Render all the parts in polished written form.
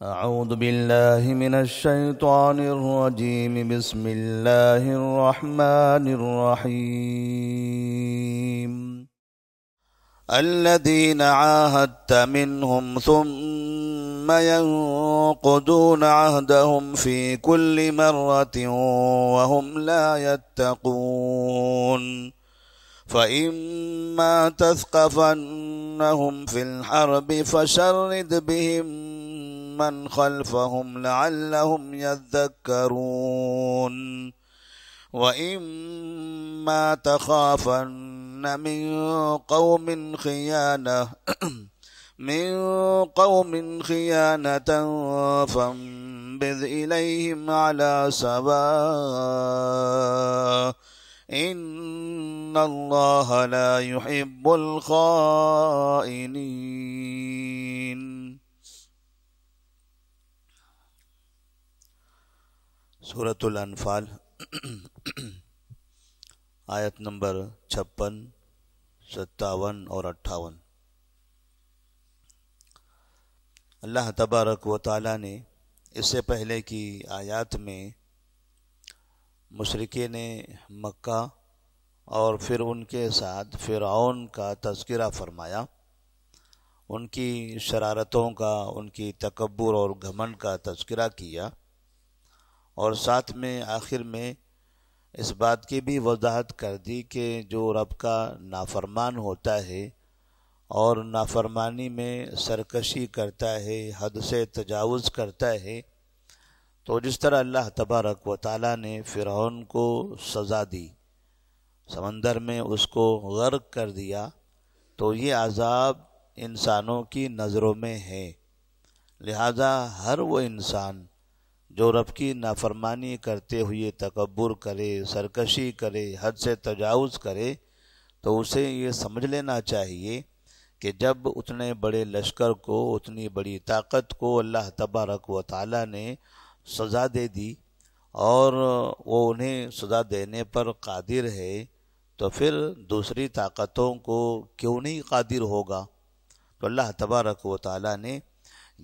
أعوذ بالله من الشيطان الرجيم. بسم الله الرحمن الرحيم. الذين عاهدت منهم ثم ينقضون عهدهم في كل مرة وهم لا يتقون فإما تثقفنهم في الحرب فشرد بهم من خلفهم لعلهم يذكرون وإما تخافن من قوم خيانة فانبذ إليهم على سواء إن الله لا يحب الخائنين. سورۃ الانفال آیت نمبر 56، 57 اور 58۔ اللہ تبارک و تعالی نے اس سے پہلے کی آیات میں مشرکین مکہ اور پھر ان کے ساتھ فرعون کا تذکرہ فرمایا، ان کی شرارتوں کا، ان کی تکبر اور گھمنڈ کا تذکرہ کیا، اور ساتھ میں آخر میں اس بات کی بھی وضاحت کر دی کہ جو رب کا نافرمان ہوتا ہے اور نافرمانی میں سرکشی کرتا ہے، حد سے تجاوز کرتا ہے، تو جس طرح اللہ تبارک و تعالی نے فرعون کو سزا دی، سمندر میں اس کو غرق کر دیا، تو یہ عذاب انسانوں کی نظروں میں ہے۔ لہذا ہر وہ انسان جو رب کی نافرمانی کرتے ہوئے تکبر کرے، سرکشی کرے، حد سے تجاوز کرے، تو اسے یہ سمجھ لینا چاہیے کہ جب اتنے بڑے لشکر کو، اتنی بڑی طاقت کو اللہ تبارک و تعالی نے سزا دے دی اور وہ انہیں سزا دینے پر قادر ہے، تو پھر دوسری طاقتوں کو کیوں نہیں قادر ہوگا؟ تو اللہ تبارک و تعالی نے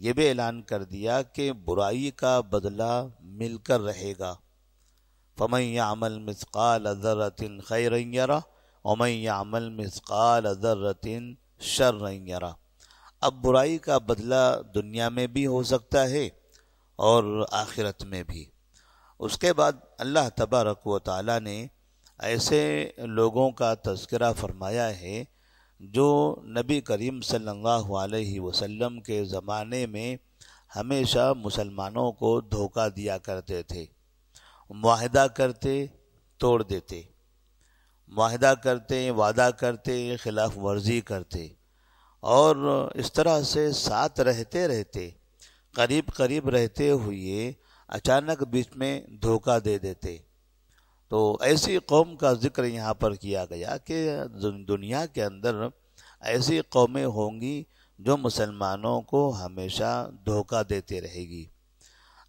یہ بھی اعلان کر دیا کہ برائی کا بدلہ مل کر رہے گا۔ فَمَن يَعْمَلْ مِثْقَالَ ذَرَّةٍ خَيْرًا يَرَهُ وَمَن يَعْمَلْ مِثْقَالَ ذَرَّةٍ شَرًّا يَرَهُ۔ اب برائی کا بدلہ دنیا میں بھی ہو سکتا ہے اور آخرت میں بھی۔ اس کے بعد اللہ تبارک و تعالی نے ایسے لوگوں کا تذکرہ فرمایا ہے جو نبی کریم صلی اللہ علیہ وسلم کے زمانے میں ہمیشہ مسلمانوں کو دھوکہ دیا کرتے تھے، معاہدہ کرتے توڑ دیتے، معاہدہ کرتے وعدہ کرتے خلاف ورزی کرتے، اور اس طرح سے ساتھ رہتے قریب رہتے ہوئے اچانک بیچ میں دھوکہ دے دیتے۔ تو ایسی قوم کا ذکر یہاں پر کیا گیا کہ دنیا کے اندر ایسی قومیں ہوں گی جو مسلمانوں کو ہمیشہ دھوکہ دیتے رہے گی۔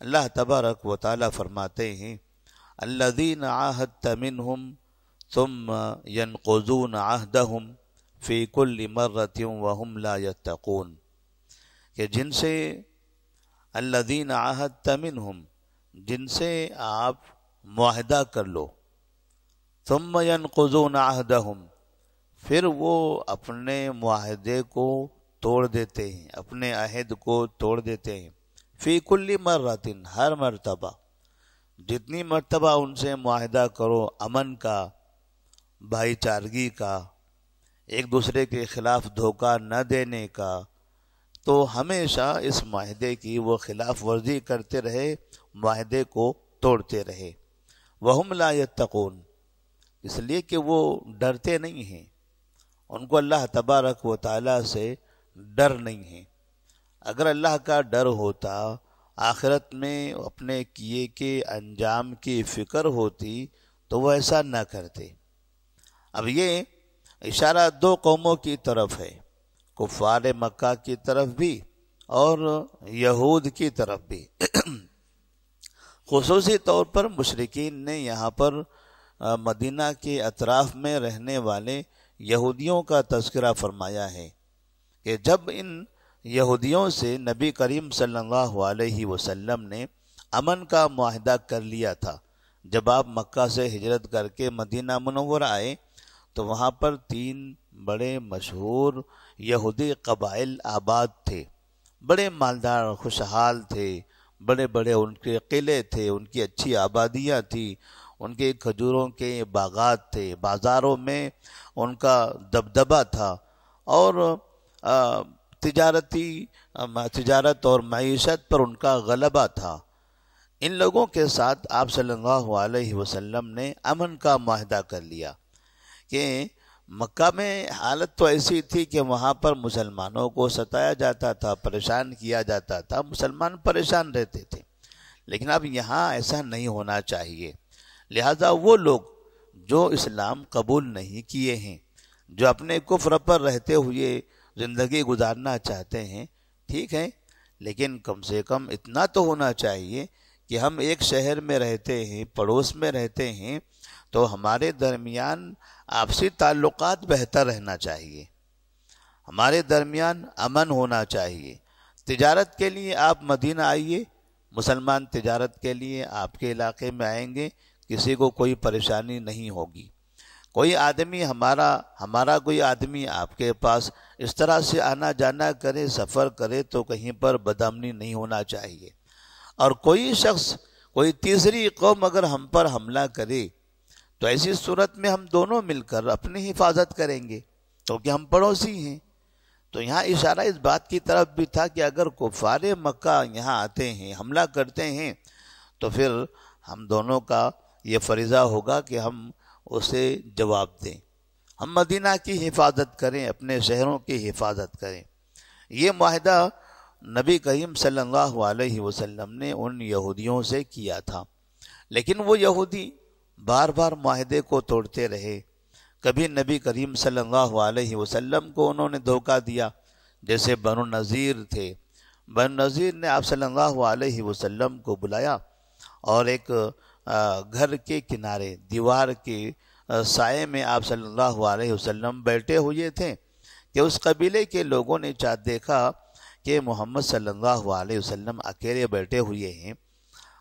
اللہ تبارک و تعالی فرماتے ہیں الذین عاہدت منہم ثم ینقضون عہدہم فی کل مرۃ وہم لا یتقون، کہ جن سے الذین عاہدت منہم، جن سے آپ معاہدہ کر لو، ثم ینقضون عہدہم، پھر وہ اپنے معاہدے کو توڑ دیتے ہیں، اپنے عہد کو توڑ دیتے ہیں، فی کل مرۃ، ہر مرتبہ، جتنی مرتبہ ان سے معاہدہ کرو، امن کا، بھائی چارگی کا، ایک دوسرے کے خلاف دھوکہ نہ دینے کا، تو ہمیشہ اس معاہدے کی وہ خلاف ورزی کرتے رہے، معاہدے کو توڑتے رہے۔ وہم لا یتقون، اس لیے کہ وہ ڈرتے نہیں ہیں، ان کو اللہ تبارک و تعالی سے ڈر نہیں ہے۔ اگر اللہ کا ڈر ہوتا، آخرت میں اپنے کیے کے انجام کی فکر ہوتی، تو وہ ایسا نہ کرتے۔ اب یہ اشارہ دو قوموں کی طرف ہے، کفار مکہ کی طرف بھی اور یہود کی طرف بھی۔ خصوصی طور پر مشرکین نے یہاں پر مدینہ کے اطراف میں رہنے والے یہودیوں کا تذکرہ فرمایا ہے کہ جب ان یہودیوں سے نبی کریم صلی اللہ علیہ وسلم نے امن کا معاہدہ کر لیا تھا۔ جب آپ مکہ سے ہجرت کر کے مدینہ منورہ آئے تو وہاں پر 3 بڑے مشہور یہودی قبائل آباد تھے، بڑے مالدار خوشحال تھے، بڑے بڑے ان کے قلعے تھے، ان کی اچھی آبادیاں تھیں، ان کے کھجوروں کے باغات تھے، بازاروں میں ان کا دبدبہ تھا، اور تجارت اور معیشت پر ان کا غلبہ تھا۔ ان لوگوں کے ساتھ آپ صلی اللہ علیہ وسلم نے امن کا معاہدہ کر لیا کہ مکہ میں حالت تو ایسی تھی کہ وہاں پر مسلمانوں کو ستایا جاتا تھا، پریشان کیا جاتا تھا، مسلمان پریشان رہتے تھے، لیکن اب یہاں ایسا نہیں ہونا چاہیے۔ لہذا وہ لوگ جو اسلام قبول نہیں کیے ہیں، جو اپنے کفر پر رہتے ہوئے زندگی گزارنا چاہتے ہیں، ٹھیک ہے، لیکن کم سے کم اتنا تو ہونا چاہیے کہ ہم ایک شہر میں رہتے ہیں، پڑوس میں رہتے ہیں، تو ہمارے درمیان آپسی تعلقات بہتر رہنا چاہیے، ہمارے درمیان امن ہونا چاہیے۔ تجارت کے لیے آپ مدینہ آئیے، مسلمان تجارت کے لیے آپ کے علاقے میں آئیں گے، کسی کو کوئی پریشانی نہیں ہوگی۔ کوئی آدمی ہمارا کوئی آدمی آپ کے پاس اس طرح سے آنا جانا کرے، سفر کرے، تو کہیں پر بدامنی نہیں ہونا چاہیے۔ اور کوئی شخص، کوئی تیسری قوم اگر ہم پر حملہ کرے تو ایسی صورت میں ہم دونوں مل کر اپنی حفاظت کریں گے، کیونکہ ہم پڑوسی ہیں۔ تو یہاں اشارہ اس بات کی طرف بھی تھا کہ اگر کفار مکہ یہاں آتے ہیں، حملہ کرتے ہیں، تو پھر ہم دونوں کا یہ فریضہ ہوگا کہ ہم اسے جواب دیں، ہم مدینہ کی حفاظت کریں، اپنے شہروں کی حفاظت کریں۔ یہ معاہدہ نبی کریم صلی اللہ علیہ وسلم نے ان یہودیوں سے کیا تھا، لیکن وہ یہودی بار بار معاہدے کو توڑتے رہے۔ کبھی نبی کریم صلی اللہ علیہ وسلم کو انہوں نے دھوکہ دیا، جیسے بنو نذیر تھے۔ بنو نذیر نے آپ صلی اللہ علیہ وسلم کو بلایا اور ایک گھر کے کنارے، دیوار کے سائے میں آپ صلی اللہ علیہ وسلم بیٹھے ہوئے تھے کہ اس قبیلے کے لوگوں نے دیکھا کہ محمد صلی اللہ علیہ وسلم اکیلے بیٹھے ہوئے ہیں،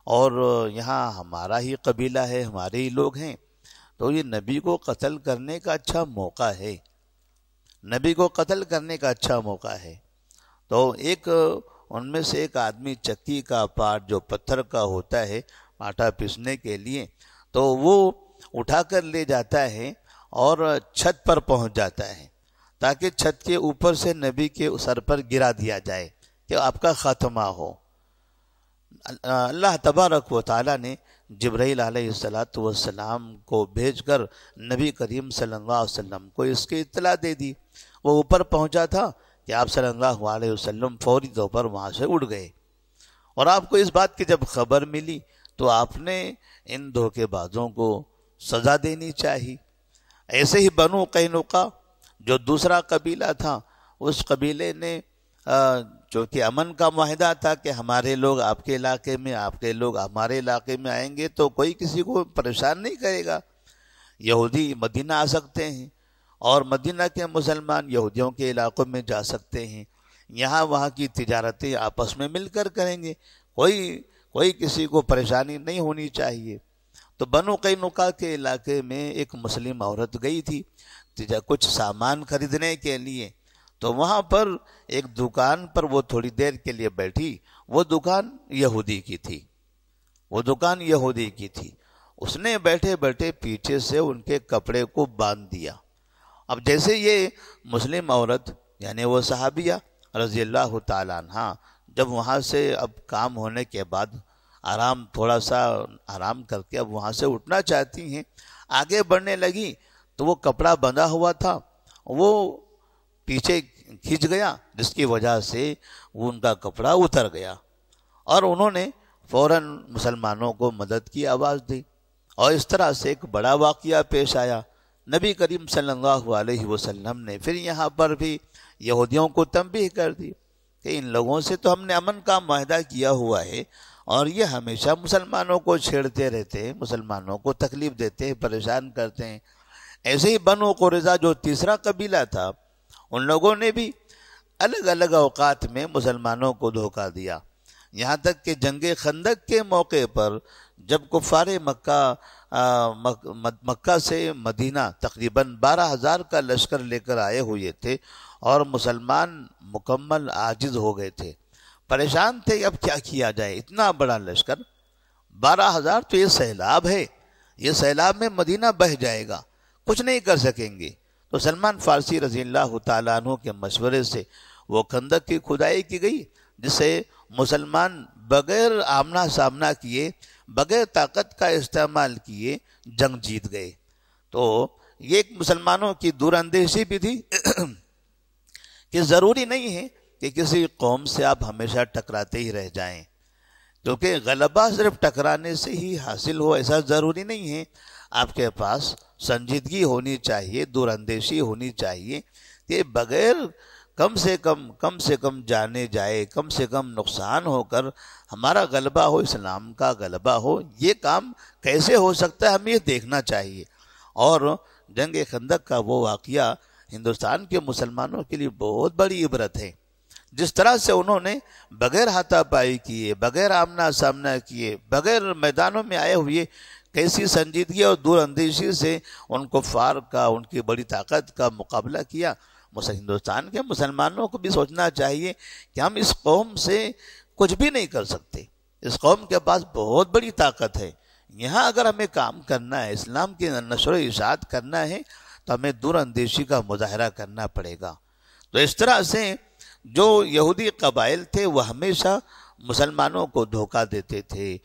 اور یہاں ہمارا ہی قبیلہ ہے، ہمارے ہی لوگ ہیں، تو یہ نبی کو قتل کرنے کا اچھا موقع ہے، نبی کو قتل کرنے کا اچھا موقع ہے۔ تو ان میں سے ایک آدمی چکی کا پارٹ جو پتھر کا ہوتا ہے آٹا پیسنے کے لیے، تو وہ اٹھا کر لے جاتا ہے اور چھت پر پہنچ جاتا ہے، تاکہ چھت کے اوپر سے نبی کے سر پر گرا دیا جائے کہ آپ کا خاتمہ ہو۔ اللہ تبارک و تعالیٰ نے جبرائیل علیہ السلام کو بھیج کر نبی کریم صلی اللہ علیہ وسلم کو اس کی اطلاع دے دی۔ وہ اوپر پہنچا تھا کہ آپ صلی اللہ علیہ وسلم فوری طور پر وہاں سے اڑ گئے، اور آپ کو اس بات کی جب خبر ملی تو آپ نے ان دھوکے بازوں کو سزا دینی چاہیے۔ ایسے ہی بنو قینقاع جو دوسرا قبیلہ تھا، اس قبیلے نے چونکہ امن کا معاہدہ تھا کہ ہمارے لوگ آپ کے علاقے میں، آپ کے لوگ ہمارے علاقے میں آئیں گے تو کوئی کسی کو پریشان نہیں کرے گا، یہودی مدینہ آ سکتے ہیں اور مدینہ کے مسلمان یہودیوں کے علاقوں میں جا سکتے ہیں، یہاں وہاں کی تجارتیں آپس میں مل کر کریں گے، کوئی کسی کو پریشانی نہیں ہونی چاہیے۔ تو بنو قینقاع کے علاقے میں ایک مسلم عورت گئی تھی کچھ سامان خریدنے کے لیے، تو وہاں پر ایک دکان پر وہ تھوڑی دیر کے لیے بیٹھی۔ وہ دکان یہودی کی تھی، اس نے بیٹھے بیٹھے پیچھے سے ان کے کپڑے کو باندھ دیا۔ اب جیسے یہ مسلم عورت یعنی وہ صحابیہ رضی اللہ تعالیٰ عنہ جب وہاں سے اب کام ہونے کے بعد تھوڑا سا آرام کر کے اب وہاں سے اٹھنا چاہتی ہیں، آگے بڑھنے لگی تو وہ کپڑا بندھا ہوا تھا، وہ پیچھے کھنچ گیا، جس کی وجہ سے وہ ان کا کپڑا اتر گیا، اور انہوں نے فوراً مسلمانوں کو مدد کی آواز دی، اور اس طرح سے ایک بڑا واقعہ پیش آیا۔ نبی کریم صلی اللہ علیہ وسلم نے پھر یہاں پر بھی یہودیوں کو تنبیہ کر دی کہ ان لوگوں سے تو ہم نے امن کا معاہدہ کیا ہوا ہے، اور یہ ہمیشہ مسلمانوں کو چھیڑتے رہتے ہیں، مسلمانوں کو تکلیف دیتے ہیں، پریشان کرتے ہیں۔ ایسے ہی بنو قریظہ جو تیسرا قبیلہ تھا، ان لوگوں نے بھی الگ الگ اوقات میں مسلمانوں کو دھوکہ دیا، یہاں تک کہ جنگ خندق کے موقع پر جب کفار مکہ سے مدینہ تقریباً 12,000 کا لشکر لے کر آئے ہوئے تھے اور مسلمان مکمل عاجز ہو گئے تھے، پریشان تھے اب کیا کیا جائے، اتنا بڑا لشکر 12,000 تو یہ سیلاب ہے، یہ سیلاب میں مدینہ بہہ جائے گا، کچھ نہیں کر سکیں گے۔ تو سلمان فارسی رضی اللہ تعالیٰ عنہ کے مشورے سے وہ خندق کی کھدائی کی گئی، جس سے مسلمان بغیر آمنا سامنا کیے، بغیر طاقت کا استعمال کیے جنگ جیت گئے۔ تو یہ ایک مسلمانوں کی دور اندیشی بھی تھی کہ ضروری نہیں ہے کہ کسی قوم سے آپ ہمیشہ ٹکراتے ہی رہ جائیں، کیونکہ غلبہ صرف ٹکرانے سے ہی حاصل ہو ایسا ضروری نہیں ہے۔ آپ کے پاس سنجیدگی ہونی چاہیے، دور اندیشی ہونی چاہیے کہ بغیر کم سے کم جانے جائے، کم سے کم نقصان ہو کر ہمارا غلبہ ہو، اسلام کا غلبہ ہو، یہ کام کیسے ہو سکتا ہے ہمیں یہ دیکھنا چاہیے۔ اور جنگ خندق کا وہ واقعہ ہندوستان کے مسلمانوں کے لیے بہت بڑی عبرت ہے، جس طرح سے انہوں نے بغیر ہاتھا پائی کیے، بغیر آمنا سامنا کیے، بغیر میدانوں میں آئے ہوئے کیسی سنجیدگی اور دور اندیشی سے ان کفار کا، ان کی بڑی طاقت کا مقابلہ کیا۔ ہندوستان کے مسلمانوں کو بھی سوچنا چاہیے کہ ہم اس قوم سے کچھ بھی نہیں کر سکتے، اس قوم کے پاس بہت بڑی طاقت ہے، یہاں اگر ہمیں کام کرنا ہے، اسلام کی نشر و اشاعت کرنا ہے تو ہمیں دور اندیشی کا مظاہرہ کرنا پڑے گا۔ تو اس طرح سے جو یہودی قبائل تھے وہ ہمیشہ مسلمانوں کو دھوکہ دیتے تھے،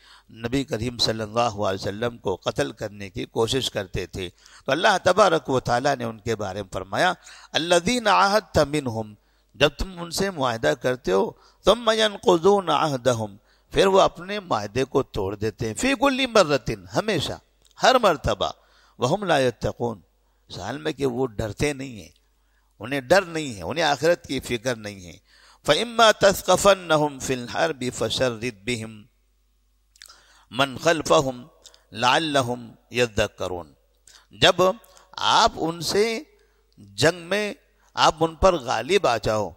نبی کریم صلی اللہ علیہ وسلم کو قتل کرنے کی کوشش کرتے تھے۔ تو اللہ تبارک و تعالیٰ نے ان کے بارے میں فرمایا الذین عاہدت منہم، جب تم ان سے معاہدہ کرتے ہو، ثم ینقضون عہدہم، پھر وہ اپنے معاہدے کو توڑ دیتے ہیں، فی کل مرۃ، ہمیشہ، ہر مرتبہ، وہم لا یتقون، اس حال میں کہ وہ ڈرتے نہیں ہیں، انہیں ڈر نہیں ہے، انہیں آخرت کی فکر نہیں ہے۔ فَإِمَّا تَثْقَفَنَّهُمْ فِي الْحَرْبِ فَشَرِّدْ بِهِمْ مَنْ خَلْفَهُمْ لَعَلَّهُمْ يَذَّكَّرُونَ، جب آپ ان سے جنگ میں آپ ان پر غالب آ جاؤ،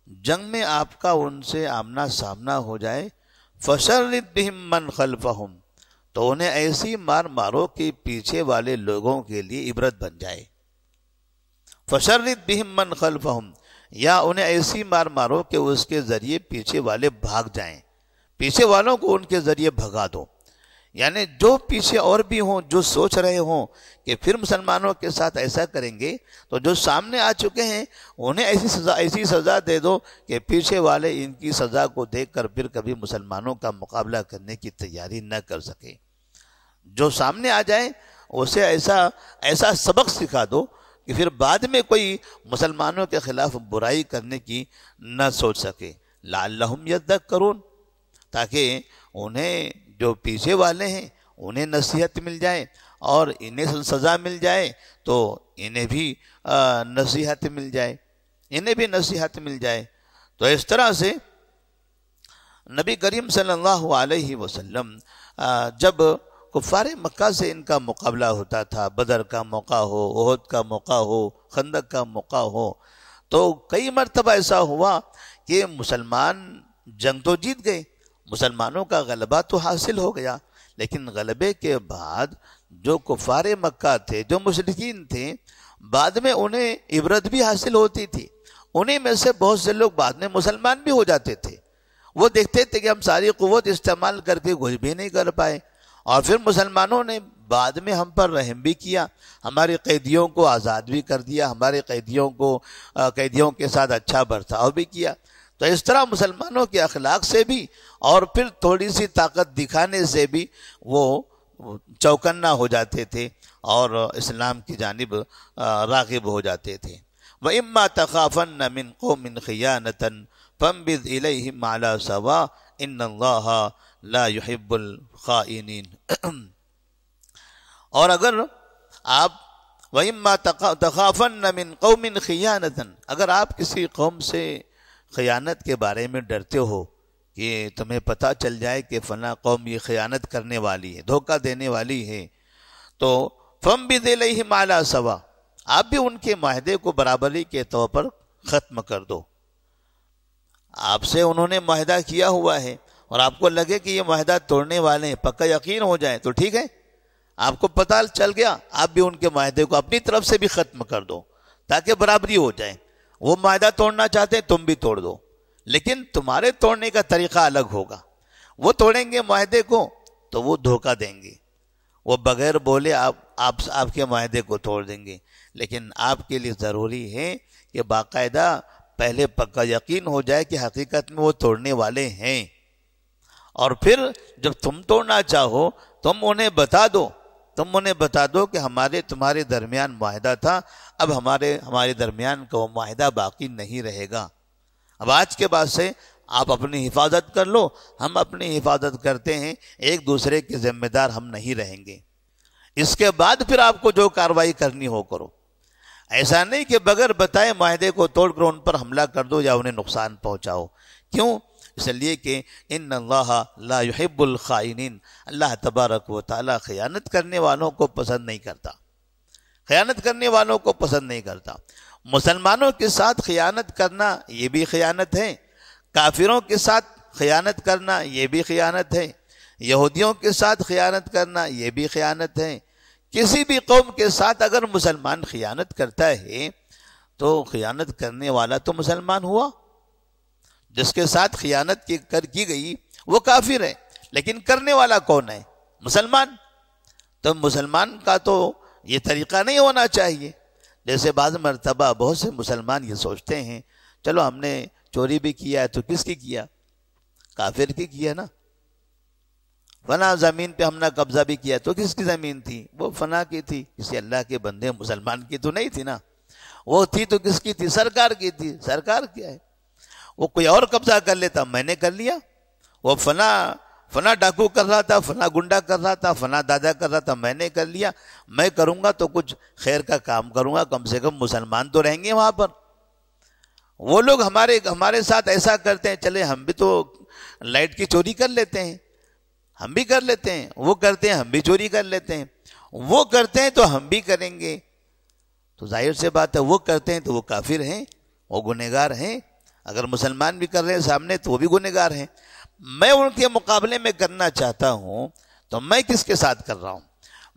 جنگ میں آپ کا ان سے آمنا سامنا ہو جائے، فَشَرِّدْ بِهِمْ مَنْ خَلْفَهُمْ، تو انہیں ایسی مار مارو کہ پیچھے والے لوگوں کے لیے عبرت بن جائے۔ فَشَرِّدْ بِهِمْ مَنْ خَلْفَهُمْ، یا انہیں ایسی مار مارو کہ اس کے ذریعے پیچھے والے بھاگ جائیں، پیچھے والوں کو ان کے ذریعے بھگا دو۔ یعنی جو پیچھے اور بھی ہوں، جو سوچ رہے ہوں کہ پھر مسلمانوں کے ساتھ ایسا کریں گے، تو جو سامنے آ چکے ہیں انہیں ایسی سزا دے دو کہ پیچھے والے ان کی سزا کو دیکھ کر پھر کبھی مسلمانوں کا مقابلہ کرنے کی تیاری نہ کر سکے۔ جو سامنے آ جائے اسے ایسا سبق سکھا دو کہ پھر بعد میں کوئی مسلمانوں کے خلاف برائی کرنے کی نہ سوچ سکے۔ لعلہم یذکرون، تاکہ انہیں جو پیچھے والے ہیں انہیں نصیحت مل جائے اور انہیں سزا مل جائے تو انہیں بھی نصیحت مل جائے، تو اس طرح سے نبی کریم صلی اللہ علیہ وسلم جب کفار مکہ سے ان کا مقابلہ ہوتا تھا، بدر کا موقع ہو، احد کا موقع ہو، خندق کا موقع ہو، تو کئی مرتبہ ایسا ہوا کہ مسلمان جنگ تو جیت گئے، مسلمانوں کا غلبہ تو حاصل ہو گیا، لیکن غلبے کے بعد جو کفار مکہ تھے، جو مشرکین تھے، بعد میں انہیں عبرت بھی حاصل ہوتی تھی، انہیں میں سے بہت سے لوگ بعد میں مسلمان بھی ہو جاتے تھے۔ وہ دیکھتے تھے کہ ہم ساری قوت استعمال کر کے کچھ بھی نہیں کر پائے، اور پھر مسلمانوں نے بعد میں ہم پر رحم بھی کیا، ہمارے قیدیوں کو آزاد بھی کر دیا، ہمارے قیدیوں کے ساتھ اچھا برتاؤ بھی کیا۔ تو اس طرح مسلمانوں کے اخلاق سے بھی اور پھر تھوڑی سی طاقت دکھانے سے بھی وہ چوکنا ہو جاتے تھے اور اسلام کی جانب راغب ہو جاتے تھے۔ وَإِمَّا تَخَافَنَّ مِنْ قَوْمٍ خِيَانَةً فَانبِذْ إِلَيْهِمْ عَلَى سَوَاءٍ إِنَّ اللَّهَ لَا يُحِبُّ الْخَائِنِينَ، اور اگر آپ وَإِمَّا تَخَافَنَّ مِنْ قَوْمٍ خِيَانَةً، اگر آپ کسی قوم سے خیانت کے بارے میں ڈرتے ہو کہ تمہیں پتہ چل جائے کہ فلاں قوم یہ خیانت کرنے والی ہے، دھوکہ دینے والی ہے، تو فَانبِذْ إِلَيْهِمْ عَلَى سَوَاءٍ، آپ بھی ان کے معاہدے کو برابری کے طور پر ختم کر دو، آپ سے انہوں نے معاہدہ کیا ہوا ہے اور آپ کو لگے کہ یہ معاہدہ توڑنے والے ہیں، پکا یقین ہو جائے تو ٹھیک ہے، آپ کو پتہ چل گیا، آپ بھی ان کے معاہدے کو اپنی طرف سے بھی ختم کر دو تاکہ برابری ہو جائے۔ وہ معاہدہ توڑنا چاہتے ہیں، تم بھی توڑ دو، لیکن تمہارے توڑنے کا طریقہ الگ ہوگا۔ وہ توڑیں گے معاہدے کو تو وہ دھوکہ دیں گے، وہ بغیر بولے آپ کے معاہدے کو توڑ دیں گے، لیکن آپ کے لیے ضروری ہے کہ باقاعدہ پہلے پکا یقین ہو جائے کہ حقیقت میں وہ توڑنے والے ہیں، اور پھر جب تم توڑنا چاہو تم انہیں بتا دو کہ تمہارے درمیان معاہدہ تھا، اب ہمارے درمیان کا وہ معاہدہ باقی نہیں رہے گا، اب آج کے بعد سے آپ اپنی حفاظت کر لو، ہم اپنی حفاظت کرتے ہیں، ایک دوسرے کے ذمہ دار ہم نہیں رہیں گے۔ اس کے بعد پھر آپ کو جو کارروائی کرنی ہو کرو، ایسا نہیں کہ بغیر بتائے معاہدے کو توڑ کر ان پر حملہ کر دو یا انہیں نقصان پہنچاؤ۔ کیوں؟ اس لیے کہ ان اللہ لا يحب الخائنین، اللہ تبارک و تعالی خیانت کرنے والوں کو پسند نہیں کرتا، خیانت کرنے والوں کو پسند نہیں کرتا۔ مسلمانوں کے ساتھ خیانت کرنا یہ بھی خیانت ہے، کافروں کے ساتھ خیانت کرنا یہ بھی خیانت ہے، یہودیوں کے ساتھ خیانت کرنا یہ بھی خیانت ہے۔ کسی بھی قوم کے ساتھ اگر مسلمان خیانت کرتا ہے تو خیانت کرنے والا تو مسلمان ہوا، جس کے ساتھ خیانت کی گئی وہ کافر ہے، لیکن کرنے والا کون ہے؟ مسلمان۔ تو مسلمان کا تو یہ طریقہ نہیں ہونا چاہیے۔ جیسے بعض مرتبہ بہت سے مسلمان یہ سوچتے ہیں چلو ہم نے چوری بھی کیا ہے تو کس کی کیا؟ کافر کی کیا نا۔ فنا زمین پہ ہم نے قبضہ بھی کیا تو کس کی زمین تھی؟ وہ فنا کی تھی، کسی اللہ کے بندے مسلمان کی تو نہیں تھی نا، وہ تھی تو کس کی تھی؟ سرکار کی تھی۔ سرکار کیا ہے؟ وہ کوئی اور قبضہ کر لیتا، میں نے کر لیا۔ وہ فنا ڈاکو کر رہا تھا، فنا گنڈا کر رہا تھا، فنا دادا کر رہا تھا، میں نے کر لیا۔ میں کروں گا تو کچھ خیر کا کام کروں گا، کم سے کم مسلمان تو رہیں گے وہاں پر۔ وہ لوگ ہمارے ساتھ ایسا کرتے ہیں، چلے ہم بھی تو لائٹ کی چوری کر لیتے ہیں، ہم بھی کر لیتے ہیں، وہ کرتے ہیں ہم بھی چوری کر لیتے ہیں، وہ کرتے ہیں تو ہم بھی کریں گے۔ تو ظاہر سے بات ہے وہ کرتے ہیں تو وہ کافر ہیں، وہ گنہگار ہیں۔ اگر مسلمان بھی کر رہے ہیں سامنے تو وہ بھی گنہگار ہیں۔ میں ان کے مقابلے میں کرنا چاہتا ہوں تو میں کس کے ساتھ کر رہا ہوں؟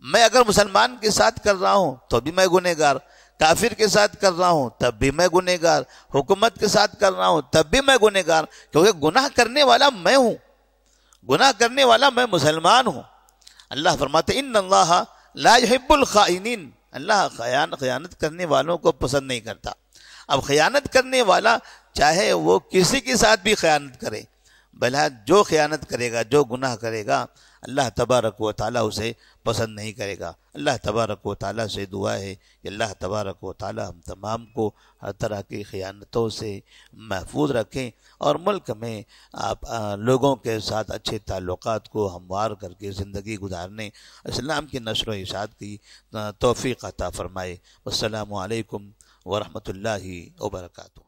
میں اگر مسلمان کے ساتھ کر رہا ہوں تو بھی میں گنہگار، کافر کے ساتھ کر رہا ہوں تب بھی میں گنہگار، حکومت کے ساتھ کر رہا ہوں تب بھی میں گنہگار، کیونکہ گناہ کرنے والا میں ہوں، گناہ کرنے والا میں مسلمان ہوں۔ اللہ فرماتے ان اللہ لا يحب الخائنین، اللہ خیانت کرنے والوں کو پسند نہیں کرتا۔ اب خیانت کرنے والا چاہے وہ کسی کے ساتھ بھی خیانت کرے، بلہا جو خیانت کرے گا، جو گناہ کرے گا، اللہ تبارک و تعالیٰ اسے پسند نہیں کرے گا۔ اللہ تبارک و تعالیٰ سے دعا ہے کہ اللہ تبارک و تعالیٰ ہم تمام کو ہر طرح کی خیانتوں سے محفوظ رکھیں، اور ملک میں آپ لوگوں کے ساتھ اچھے تعلقات کو ہموار کر کے زندگی گزارنے، اسلام کی نشر و اشاعت کی توفیق عطا فرمائے۔ والسلام علیکم ورحمۃ اللہ وبرکاتہ۔